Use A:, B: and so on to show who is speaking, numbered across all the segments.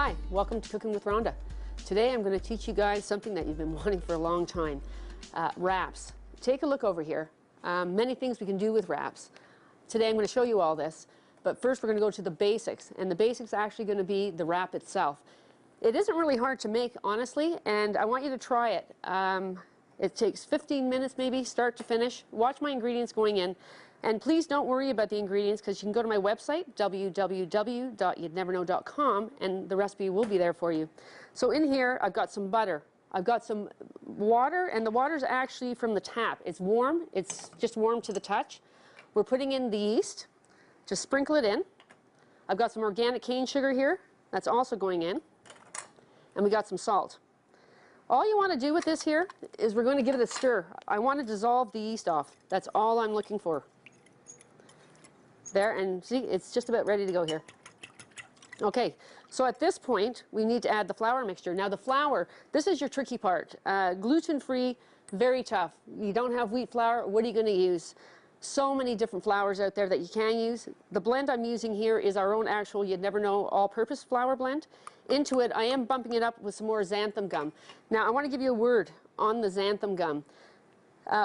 A: Hi, welcome to Cooking with Rhonda. Today I'm going to teach you guys something that you've been wanting for a long time, wraps. Take a look over here. Many things we can do with wraps. Today I'm going to show you all this, but first we're going to go to the basics, and the basics are actually going to be the wrap itself. It isn't really hard to make, honestly, and I want you to try it. It takes 15 minutes maybe, start to finish. Watch my ingredients going in. And please don't worry about the ingredients, because you can go to my website, www.YadNeverKnow.com, and the recipe will be there for you. So in here, I've got some butter. I've got some water, and the water's actually from the tap. It's warm. It's just warm to the touch. We're putting in the yeast. Just sprinkle it in. I've got some organic cane sugar here. That's also going in. And we got some salt. All you want to do with this here is we're going to give it a stir. I want to dissolve the yeast off. That's all I'm looking for. There, and see, it's just about ready to go here. Okay, so at this point, we need to add the flour mixture. Now the flour, this is your tricky part. Gluten-free, very tough. You don't have wheat flour, what are you going to use? So many different flours out there that you can use. The blend I'm using here is our own actual YadNeverKnow all-purpose flour blend. Into it, I am bumping it up with some more xanthan gum. Now, I want to give you a word on the xanthan gum.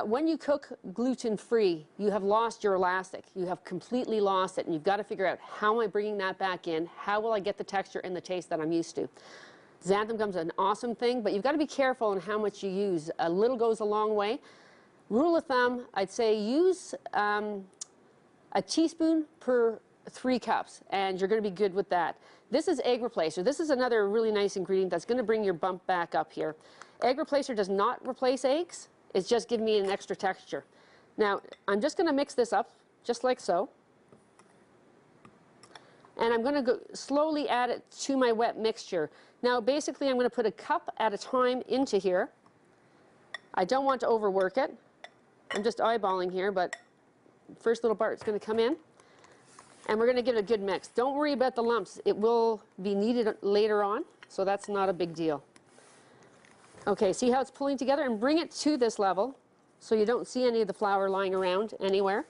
A: When you cook gluten-free, you have lost your elastic. You have completely lost it, and you've got to figure out, how am I bringing that back in? How will I get the texture and the taste that I'm used to? Xanthan gum's an awesome thing, but you've got to be careful on how much you use. A little goes a long way. Rule of thumb, I'd say use a teaspoon per 3 cups, and you're going to be good with that. This is egg replacer. This is another really nice ingredient that's going to bring your bump back up here. Egg replacer does not replace eggs. It's just giving me an extra texture. Now, I'm just going to mix this up, just like so. And I'm going to go slowly add it to my wet mixture. Now, basically, I'm going to put a cup at a time into here. I don't want to overwork it. I'm just eyeballing here, but first little part's going to come in. And we're going to give it a good mix. Don't worry about the lumps. It will be needed later on, so that's not a big deal. Okay, see how it's pulling together? And bring it to this level so you don't see any of the flour lying around anywhere.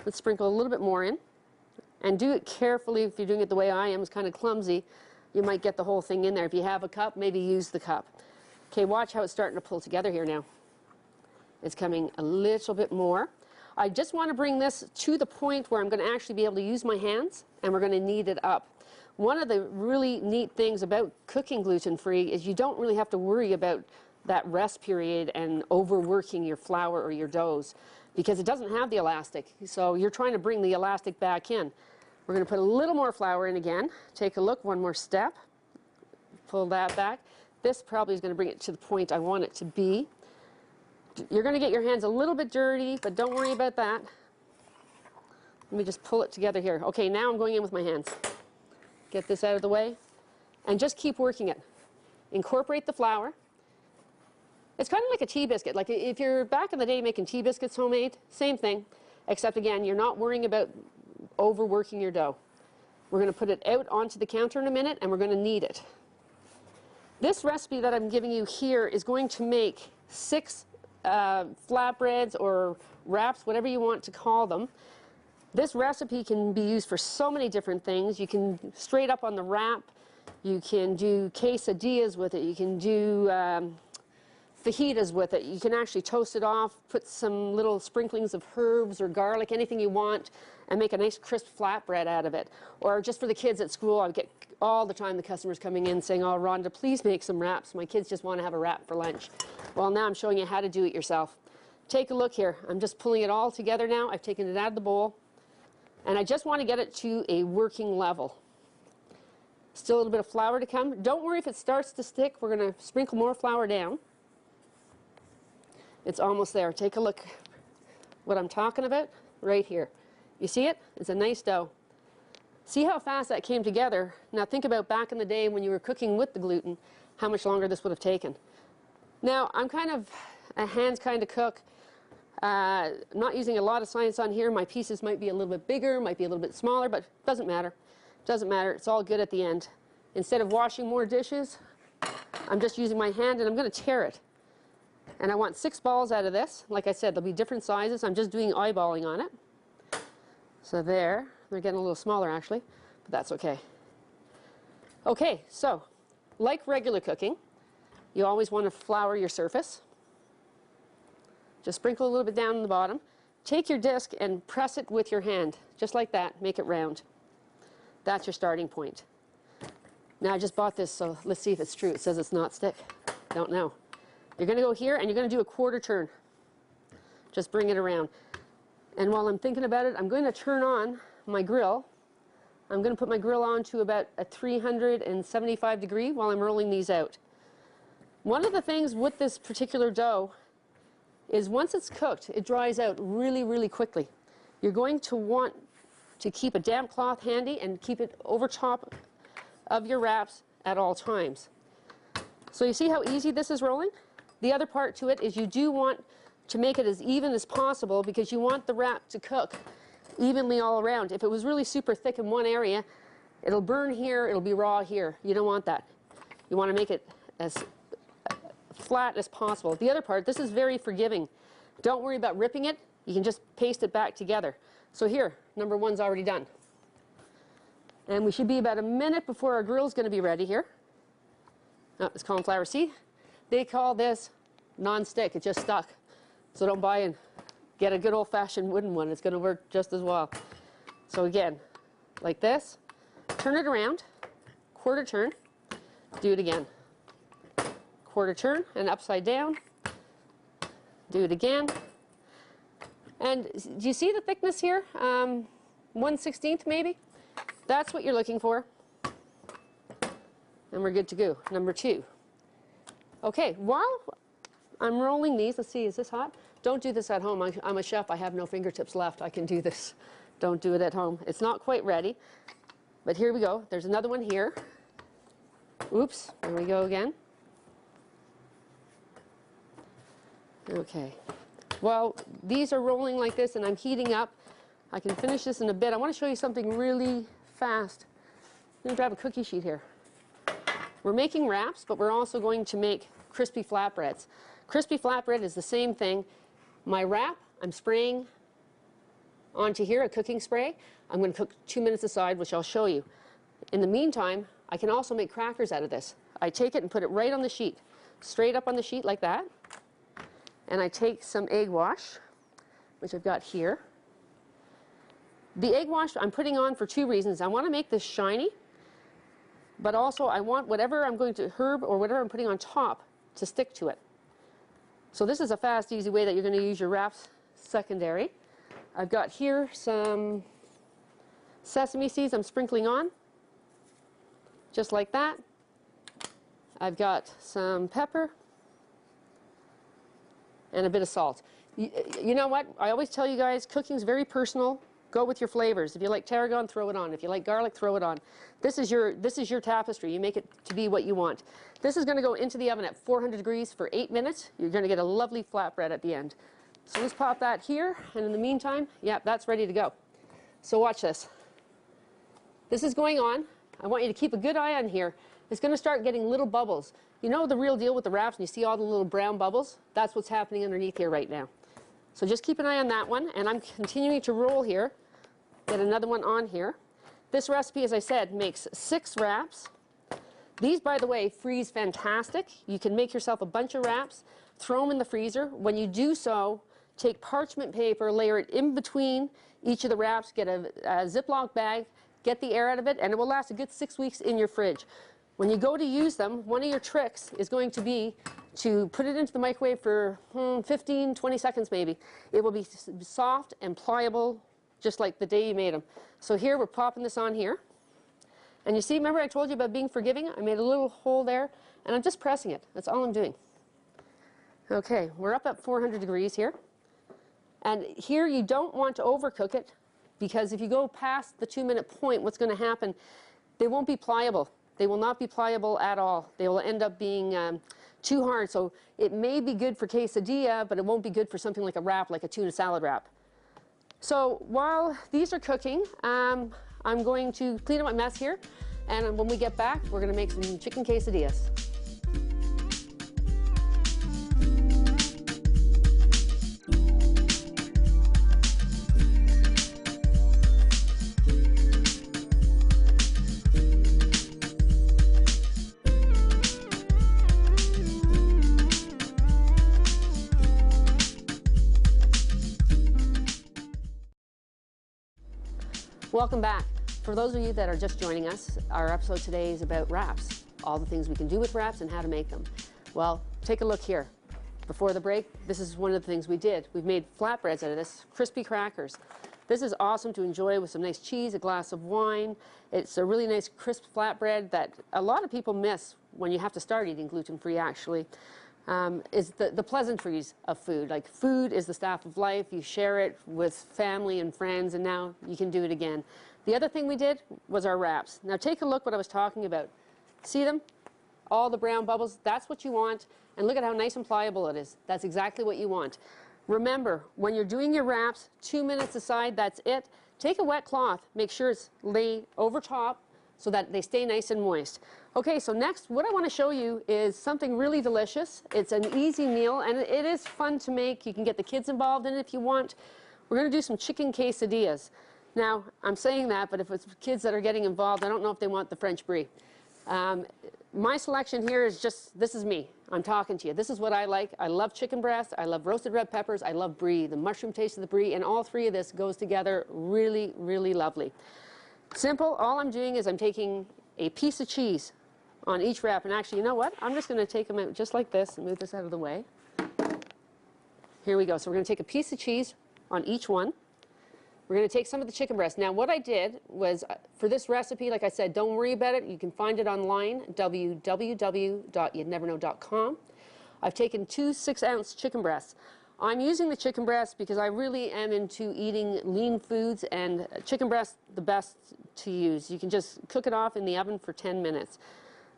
A: Let's sprinkle a little bit more in. And do it carefully. If you're doing it the way I am, it's kind of clumsy. You might get the whole thing in there. If you have a cup, maybe use the cup. Okay, watch how it's starting to pull together here now. It's coming a little bit more. I just want to bring this to the point where I'm going to actually be able to use my hands, and we're going to knead it up. One of the really neat things about cooking gluten-free is you don't really have to worry about that rest period and overworking your flour or your doughs, because it doesn't have the elastic. So you're trying to bring the elastic back in. We're going to put a little more flour in again. Take a look, one more step. Pull that back. This probably is going to bring it to the point I want it to be. You're going to get your hands a little bit dirty, but don't worry about that. Let me just pull it together here. Okay, now I'm going in with my hands. Get this out of the way, and just keep working it. Incorporate the flour. It's kind of like a tea biscuit. Like if you're back in the day making tea biscuits homemade, same thing, except again, you're not worrying about overworking your dough. We're going to put it out onto the counter in a minute, and we're going to knead it. This recipe that I'm giving you here is going to make 6 flatbreads or wraps, whatever you want to call them. This recipe can be used for so many different things. You can straight up on the wrap. You can do quesadillas with it. You can do fajitas with it. You can actually toast it off, put some little sprinklings of herbs or garlic, anything you want, and make a nice crisp flatbread out of it. Or just for the kids at school, I get all the time the customers coming in saying, "Oh, Rhonda, please make some wraps. My kids just want to have a wrap for lunch." Well, now I'm showing you how to do it yourself. Take a look here. I'm just pulling it all together now. I've taken it out of the bowl. And I just want to get it to a working level. Still a little bit of flour to come. Don't worry if it starts to stick. We're going to sprinkle more flour down. It's almost there. Take a look what I'm talking about right here. You see it? It's a nice dough. See how fast that came together? Now think about back in the day when you were cooking with the gluten, how much longer this would have taken. Now I'm kind of a hands kind of cook. I'm not using a lot of science on here. My pieces might be a little bit bigger, might be a little bit smaller, but it doesn't matter. It doesn't matter. It's all good at the end. Instead of washing more dishes, I'm just using my hand, and I'm going to tear it. And I want 6 balls out of this. Like I said, there'll be different sizes. I'm just doing eyeballing on it. So there. They're getting a little smaller, actually, but that's okay. Okay, so like regular cooking, you always want to flour your surface. Just sprinkle a little bit down in the bottom. Take your disc and press it with your hand, just like that. Make it round. That's your starting point. Now I just bought this, so let's see if it's true. It says it's not stick. Don't know. You're going to go here and you're going to do a quarter turn. Just bring it around. And while I'm thinking about it, I'm going to turn on my grill. I'm going to put my grill on to about a 375 degree while I'm rolling these out. One of the things with this particular dough is once it's cooked, it dries out really, really quickly. You're going to want to keep a damp cloth handy and keep it over top of your wraps at all times. So you see how easy this is rolling? The other part to it is you do want to make it as even as possible because you want the wrap to cook evenly all around. If it was really super thick in one area, it'll burn here, it'll be raw here. You don't want that. You want to make it as flat as possible. The other part, this is very forgiving. Don't worry about ripping it. You can just paste it back together. So here, number one's already done. And we should be about a minute before our grill's going to be ready here. Oh, it's cauliflower. See? They call this non-stick. It just stuck. So don't buy and get a good old-fashioned wooden one. It's going to work just as well. So again, like this. Turn it around. Quarter turn. Do it again. Quarter turn and upside down. Do it again. And do you see the thickness here? 1/16 maybe? That's what you're looking for. And we're good to go. Number two. Okay, while I'm rolling these, let's see, is this hot? Don't do this at home. I'm a chef. I have no fingertips left. I can do this. Don't do it at home. It's not quite ready. But here we go. There's another one here. Oops, there we go again. Okay. Well, these are rolling like this and I'm heating up. I can finish this in a bit. I want to show you something really fast. I'm going to grab a cookie sheet here. We're making wraps, but we're also going to make crispy flatbreads. Crispy flatbread is the same thing. My wrap, I'm spraying onto here, a cooking spray. I'm going to cook 2 minutes aside, which I'll show you. In the meantime, I can also make crackers out of this. I take it and put it right on the sheet, straight up on the sheet like that. And I take some egg wash, which I've got here. The egg wash I'm putting on for two reasons. I want to make this shiny, but also I want whatever I'm going to herb or whatever I'm putting on top to stick to it. So this is a fast, easy way that you're going to use your wraps secondary. I've got here some sesame seeds I'm sprinkling on, just like that. I've got some pepper and a bit of salt. You know what? I always tell you guys, cooking is very personal. Go with your flavors. If you like tarragon, throw it on. If you like garlic, throw it on. This is your tapestry. You make it to be what you want. This is going to go into the oven at 400 degrees for 8 minutes. You're going to get a lovely flatbread at the end. So let's pop that here, and in the meantime, yeah, that's ready to go. So watch this. This is going on. I want you to keep a good eye on here. It's going to start getting little bubbles. You know the real deal with the wraps, and you see all the little brown bubbles? That's what's happening underneath here right now. So just keep an eye on that one, and I'm continuing to roll here. Get another one on here. This recipe, as I said, makes 6 wraps. These, by the way, freeze fantastic. You can make yourself a bunch of wraps, throw them in the freezer. When you do so, take parchment paper, layer it in between each of the wraps, get a Ziploc bag, get the air out of it, and it will last a good 6 weeks in your fridge. When you go to use them, one of your tricks is going to be to put it into the microwave for 15, 20 seconds maybe. It will be soft and pliable, just like the day you made them. So here, we're popping this on here. And you see, remember I told you about being forgiving? I made a little hole there, and I'm just pressing it. That's all I'm doing. Okay, we're up at 400 degrees here. And here you don't want to overcook it, because if you go past the 2-minute point, what's going to happen? They won't be pliable. They will not be pliable at all. They will end up being too hard. So it may be good for quesadilla, but it won't be good for something like a wrap, like a tuna salad wrap. So while these are cooking, I'm going to clean up my mess here. And when we get back, we're going to make some chicken quesadillas. Welcome back. For those of you that are just joining us, our episode today is about wraps, all the things we can do with wraps and how to make them. Well, take a look here. Before the break, this is one of the things we did. We've made flatbreads out of this, crispy crackers. This is awesome to enjoy with some nice cheese, a glass of wine. It's a really nice crisp flatbread that a lot of people miss when you have to start eating gluten-free, actually, is the pleasantries of food. Like, food is the staff of life. You share it with family and friends, and now you can do it again. The other thing we did was our wraps. Now take a look what I was talking about. See them? All the brown bubbles, that's what you want. And look at how nice and pliable it is. That's exactly what you want. Remember, when you're doing your wraps, 2 minutes aside, that's it. Take a wet cloth, make sure it's laid over top so that they stay nice and moist. Okay, so next, what I want to show you is something really delicious. It's an easy meal, and it is fun to make. You can get the kids involved in it if you want. We're going to do some chicken quesadillas. Now, I'm saying that, but if it's kids that are getting involved, I don't know if they want the French brie. My selection here is just, this is me. I'm talking to you. This is what I like. I love chicken breast. I love roasted red peppers. I love brie, the mushroom taste of the brie, and all three of this goes together really, really lovely. Simple. All I'm doing is I'm taking a piece of cheese on each wrap. And actually, you know what? I'm just going to take them out just like this and move this out of the way. Here we go. So we're going to take a piece of cheese on each one. We're going to take some of the chicken breast. Now, what I did was, for this recipe, like I said, don't worry about it. You can find it online, www.YadNeverKnow.com. I've taken 2 6-ounce chicken breasts. I'm using the chicken breast because I really am into eating lean foods, and chicken breast, the best to use. You can just cook it off in the oven for 10 minutes.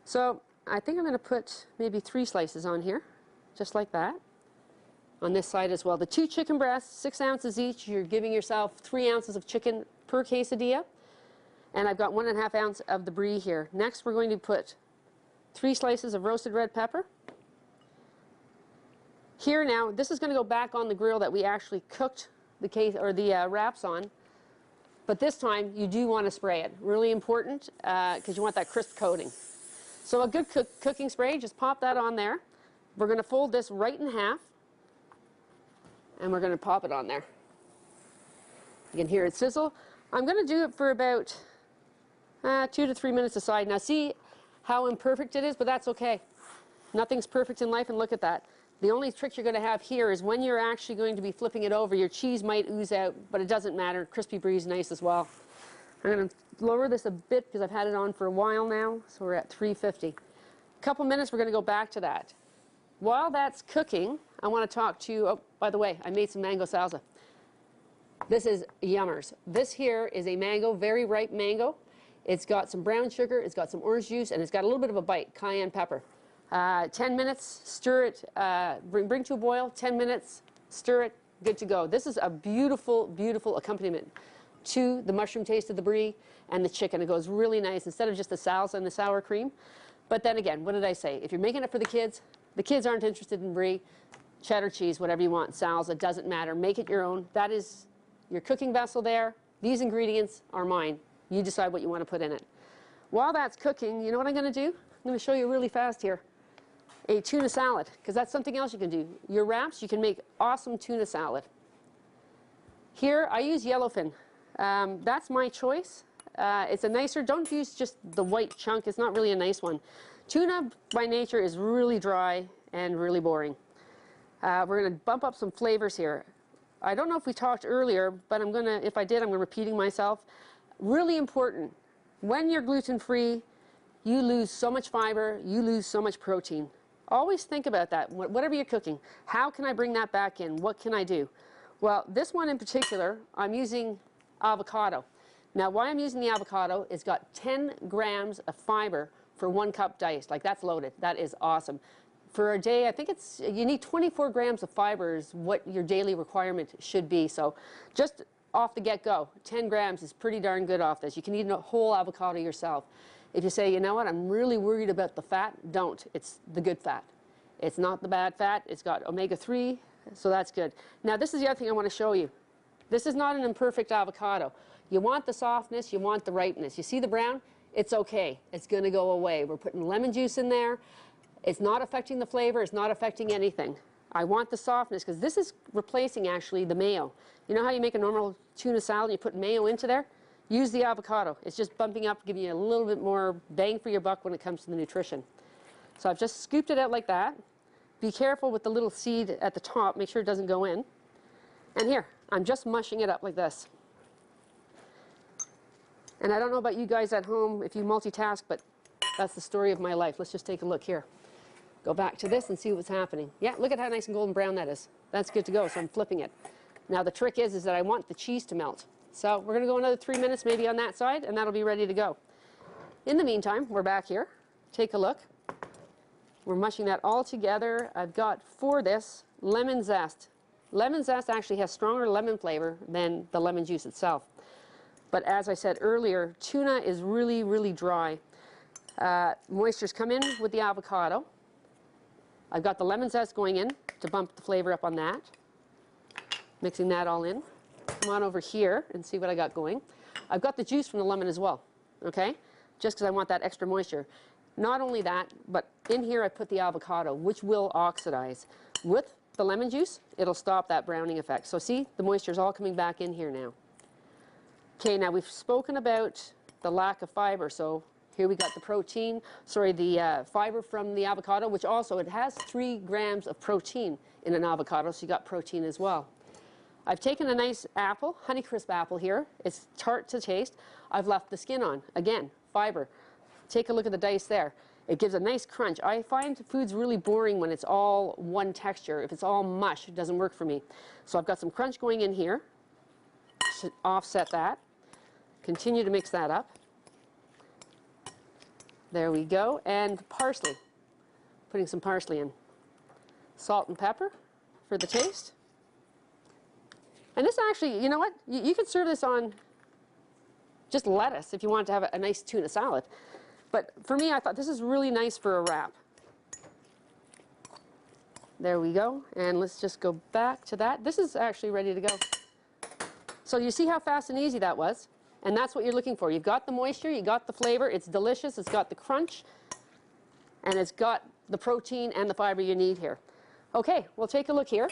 A: So I think I'm going to put maybe 3 slices on here, just like that. On this side as well. The 2 chicken breasts, 6 ounces each. You're giving yourself 3 ounces of chicken per quesadilla. And I've got 1.5 ounces of the brie here. Next, we're going to put 3 slices of roasted red pepper. Here now, this is going to go back on the grill that we actually cooked the wraps on. But this time, you do want to spray it. Really important, because you want that crisp coating. So a good cooking spray, just pop that on there. We're going to fold this right in half. And we're going to pop it on there. You can hear it sizzle. I'm going to do it for about 2 to 3 minutes aside. Now see how imperfect it is, but that's okay. Nothing's perfect in life, and look at that. The only trick you're going to have here is when you're actually going to be flipping it over, your cheese might ooze out, but it doesn't matter. Crispy brie is nice as well. I'm going to lower this a bit because I've had it on for a while now, so we're at 350. A couple minutes, we're going to go back to that. While that's cooking, I want to talk to you, oh, by the way, I made some mango salsa. This is yummers. This here is a mango, very ripe mango. It's got some brown sugar, it's got some orange juice, and it's got a little bit of a bite, cayenne pepper. 10 minutes, stir it, bring to a boil, 10 minutes, stir it, good to go. This is a beautiful, beautiful accompaniment to the mushroom taste of the brie and the chicken. It goes really nice instead of just the salsa and the sour cream. But then again, what did I say? If you're making it for the kids aren't interested in brie, cheddar cheese, whatever you want, salsa, doesn't matter. Make it your own. That is your cooking vessel there. These ingredients are mine. You decide what you want to put in it. While that's cooking, you know what I'm going to do? I'm going to show you really fast here. A tuna salad, because that's something else you can do. Your wraps, you can make awesome tuna salad. Here, I use yellowfin. That's my choice. It's a nicer, don't use just the white chunk. It's not really a nice one. Tuna, by nature, is really dry and really boring. We're going to bump up some flavors here. I don't know if we talked earlier, but if I did, I'm repeating myself. Really important, when you're gluten-free, you lose so much fiber, you lose so much protein. Always think about that. Whatever you're cooking, how can I bring that back in? What can I do? Well, this one in particular, I'm using avocado. Now, why I'm using the avocado, it's got 10 grams of fiber for 1 cup diced. Like, that's loaded. That is awesome. For a day, I think you need 24 grams of fiber is what your daily requirement should be. So just off the get-go, 10 grams is pretty darn good off this. You can eat a whole avocado yourself. If you say, you know what, I'm really worried about the fat, don't. It's the good fat. It's not the bad fat. It's got omega-3, so that's good. Now, this is the other thing I want to show you. This is not an imperfect avocado. You want the softness, you want the ripeness. You see the brown? It's okay. It's going to go away. We're putting lemon juice in there. It's not affecting the flavor. It's not affecting anything. I want the softness because this is replacing actually the mayo. You know how you make a normal tuna salad and you put mayo into there? use the avocado. It's just bumping up, giving you a little bit more bang for your buck when it comes to the nutrition. So I've just scooped it out like that. Be careful with the little seed at the top. Make sure it doesn't go in. And here, I'm just mushing it up like this. And I don't know about you guys at home if you multitask, but that's the story of my life. Let's just take a look here. Go back to this and see what's happening. Yeah, look at how nice and golden brown that is. That's good to go, so I'm flipping it. Now the trick is that I want the cheese to melt. So we're going to go another 3 minutes maybe on that side, and that'll be ready to go. In the meantime, we're back here. Take a look. We're mushing that all together. I've got for this lemon zest. Lemon zest actually has stronger lemon flavor than the lemon juice itself. But as I said earlier, tuna is really, really dry. Moisture's come in with the avocado. I've got the lemon zest going in to bump the flavor up on that. Mixing that all in. Come on over here and see what I got going. I've got the juice from the lemon as well, okay? Just because I want that extra moisture. Not only that, but in here I put the avocado, which will oxidize. With the lemon juice, it'll stop that browning effect. So see, the moisture's all coming back in here now. Okay, now we've spoken about the lack of fiber, so here we got the protein, the fiber from the avocado, which also, it has 3 grams of protein in an avocado, so you got protein as well. I've taken a nice apple, Honeycrisp apple here. It's tart to taste. I've left the skin on. Again, fiber. Take a look at the dice there. It gives a nice crunch. I find food's really boring when it's all one texture. If it's all mush, it doesn't work for me. So I've got some crunch going in here to offset that. Continue to mix that up. There we go. And parsley. Putting some parsley in. Salt and pepper for the taste. And this actually, you know what? You could serve this on just lettuce if you wanted to have a nice tuna salad. But for me, I thought this is really nice for a wrap. There we go. And let's just go back to that. This is actually ready to go. So you see how fast and easy that was? And that's what you're looking for. You've got the moisture, you got the flavor, it's delicious, it's got the crunch, and it's got the protein and the fiber you need here. Okay, we'll take a look here.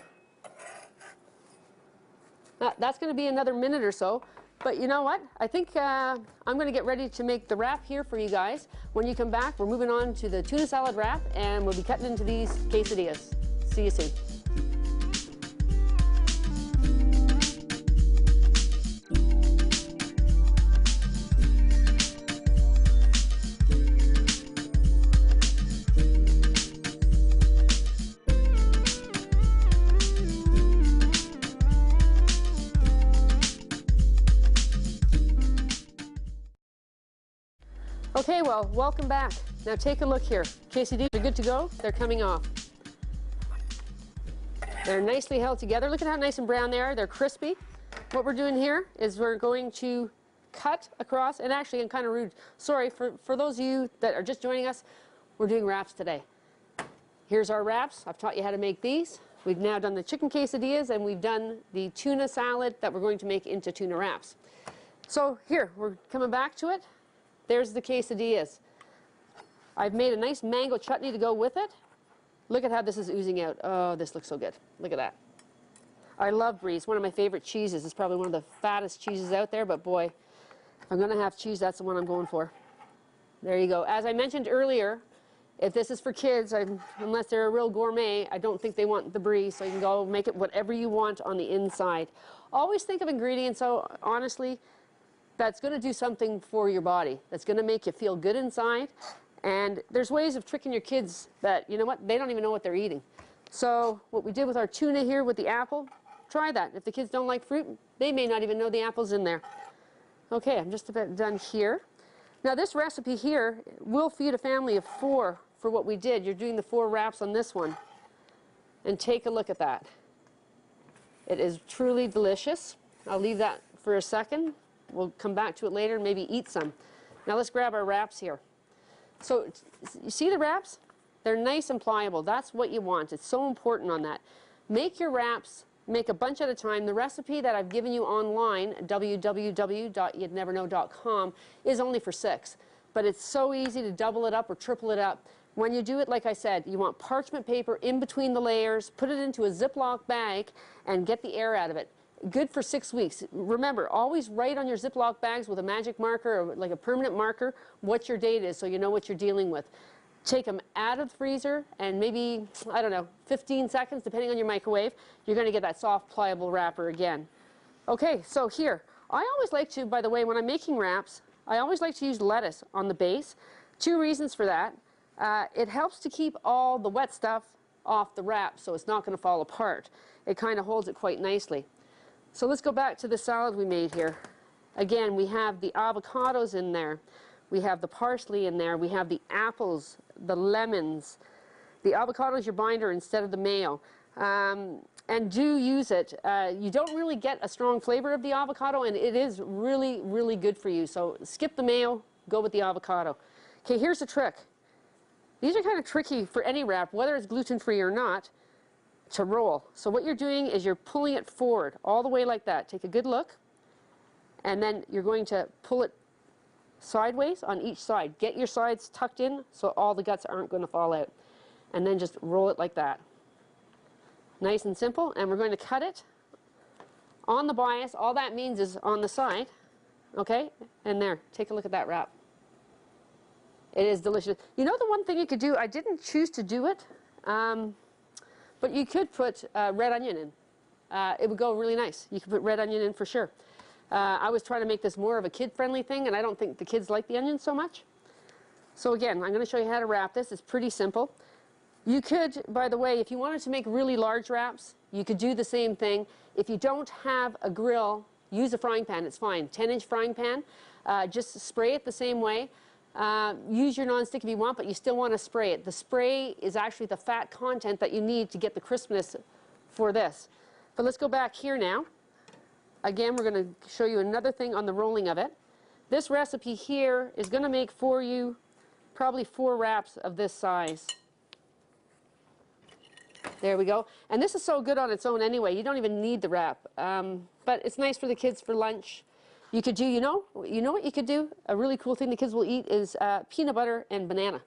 A: That's going to be another minute or so, but you know what? I think I'm going to get ready to make the wrap here for you guys. When you come back, we're moving on to the tuna salad wrap, and we'll be cutting into these quesadillas. See you soon. Okay, well, welcome back. Now take a look here. Quesadillas are good to go. They're coming off. They're nicely held together. Look at how nice and brown they are. They're crispy. What we're doing here is we're going to cut across, and actually I'm kind of rude. Sorry, for those of you that are just joining us, we're doing wraps today. Here's our wraps. I've taught you how to make these. We've now done the chicken quesadillas, and we've done the tuna salad that we're going to make into tuna wraps. So here, we're coming back to it. There's the quesadillas. I've made a nice mango chutney to go with it. Look at how this is oozing out. Oh, this looks so good. Look at that. I love brie. It's one of my favorite cheeses. It's probably one of the fattest cheeses out there, but boy, if I'm going to have cheese, that's the one I'm going for. There you go. As I mentioned earlier, if this is for kids, unless they're a real gourmet, I don't think they want the brie, so you can go make it whatever you want on the inside. Always think of ingredients, so honestly, that's going to do something for your body. That's going to make you feel good inside. And there's ways of tricking your kids that, you know what, they don't even know what they're eating. So what we did with our tuna here with the apple, try that. If the kids don't like fruit, they may not even know the apple's in there. Okay, I'm just about done here. Now this recipe here will feed a family of 4 for what we did. You're doing the 4 wraps on this one. And take a look at that. It is truly delicious. I'll leave that for a second. We'll come back to it later and maybe eat some. Now let's grab our wraps here. So you see the wraps? They're nice and pliable. That's what you want. It's so important on that. Make your wraps, make a bunch at a time. The recipe that I've given you online, www.YadNeverKnow.com, is only for 6. But it's so easy to double it up or triple it up. When you do it, like I said, you want parchment paper in between the layers, put it into a Ziploc bag, and get the air out of it. good for 6 weeks. Remember, always write on your Ziploc bags with a magic marker or like a permanent marker what your date is so you know what you're dealing with. Take them out of the freezer and maybe, I don't know, 15 seconds, depending on your microwave, you're going to get that soft, pliable wrapper again. Okay, so here, I always like to, by the way, when I'm making wraps, I always like to use lettuce on the base. 2 reasons for that. It helps to keep all the wet stuff off the wrap so it's not going to fall apart. It kind of holds it quite nicely. So let's go back to the salad we made here. Again, we have the avocados in there. We have the parsley in there. We have the apples, the lemons. The avocado is your binder instead of the mayo. And do use it. You don't really get a strong flavor of the avocado, and it is really, really good for you. So skip the mayo, go with the avocado. Okay, here's the trick. These are kind of tricky for any wrap, whether it's gluten-free or not, to roll. So what you're doing is you're pulling it forward all the way like that. Take a good look, and then you're going to pull it sideways on each side. Get your sides tucked in so all the guts aren't going to fall out. And then just roll it like that. Nice and simple, and we're going to cut it on the bias. All that means is on the side, okay? And there, take a look at that wrap. It is delicious. You know the one thing you could do, I didn't choose to do it, but you could put red onion in. It would go really nice. You could put red onion in for sure. I was trying to make this more of a kid-friendly thing, and I don't think the kids like the onion so much. So again, I'm going to show you how to wrap this. It's pretty simple. You could, by the way, if you wanted to make really large wraps, you could do the same thing. If you don't have a grill, use a frying pan. It's fine. 10-inch frying pan. Just spray it the same way. Use your nonstick if you want, but you still want to spray it. The spray is actually the fat content that you need to get the crispness for this. But let's go back here now. Again, we're going to show you another thing on the rolling of it. This recipe here is going to make for you probably 4 wraps of this size. There we go. And this is so good on its own anyway. You don't even need the wrap. But it's nice for the kids for lunch. You could do, you know what you could do? A really cool thing the kids will eat is peanut butter and banana.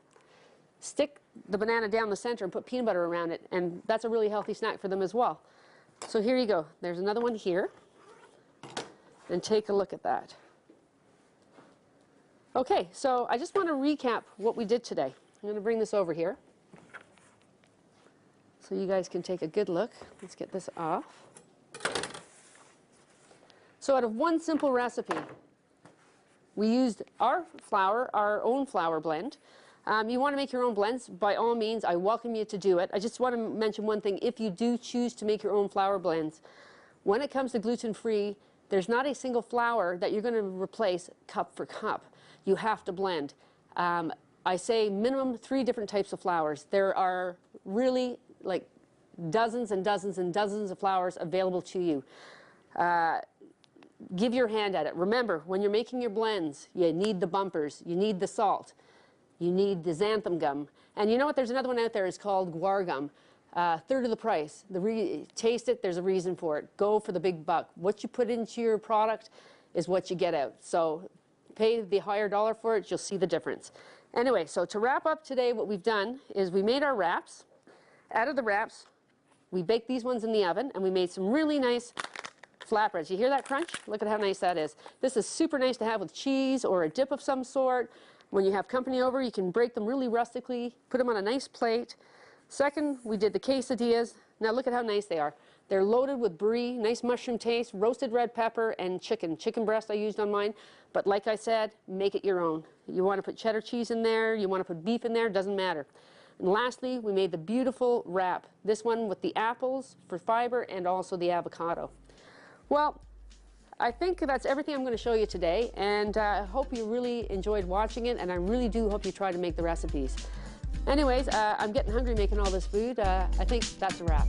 A: Stick the banana down the center and put peanut butter around it. And that's a really healthy snack for them as well. So here you go. There's another one here. And take a look at that. Okay, so I just want to recap what we did today. I'm going to bring this over here so you guys can take a good look. Let's get this off. So out of one simple recipe, we used our flour, our own flour blend. You want to make your own blends, by all means, I welcome you to do it. I just want to mention one thing. If you do choose to make your own flour blends, when it comes to gluten-free, there's not a single flour that you're going to replace cup for cup. You have to blend. I say minimum 3 different types of flours. There are really like dozens and dozens and dozens of flours available to you. Give your hand at it. Remember, when you're making your blends, you need the bumpers, you need the salt, you need the xanthan gum. And you know what? There's another one out there. It's called guar gum. 1/3 of the price. Taste it, there's a reason for it. Go for the big buck. What you put into your product is what you get out. So pay the higher dollar for it, you'll see the difference. Anyway, so to wrap up today, what we've done is we made our wraps. Out of the wraps, we baked these ones in the oven, and we made some really nice flatbreads. You hear that crunch? Look at how nice that is. This is super nice to have with cheese or a dip of some sort. When you have company over, you can break them really rustically, put them on a nice plate. Second, we did the quesadillas. Now look at how nice they are. They're loaded with brie, nice mushroom taste, roasted red pepper, and chicken. Chicken breast I used on mine. But like I said, make it your own. You want to put cheddar cheese in there, you want to put beef in there, doesn't matter. And lastly, we made the beautiful wrap. This one with the apples for fiber and also the avocado. Well, I think that's everything I'm going to show you today, and I hope you really enjoyed watching it, and I really do hope you try to make the recipes. Anyways, I'm getting hungry making all this food. I think that's a wrap.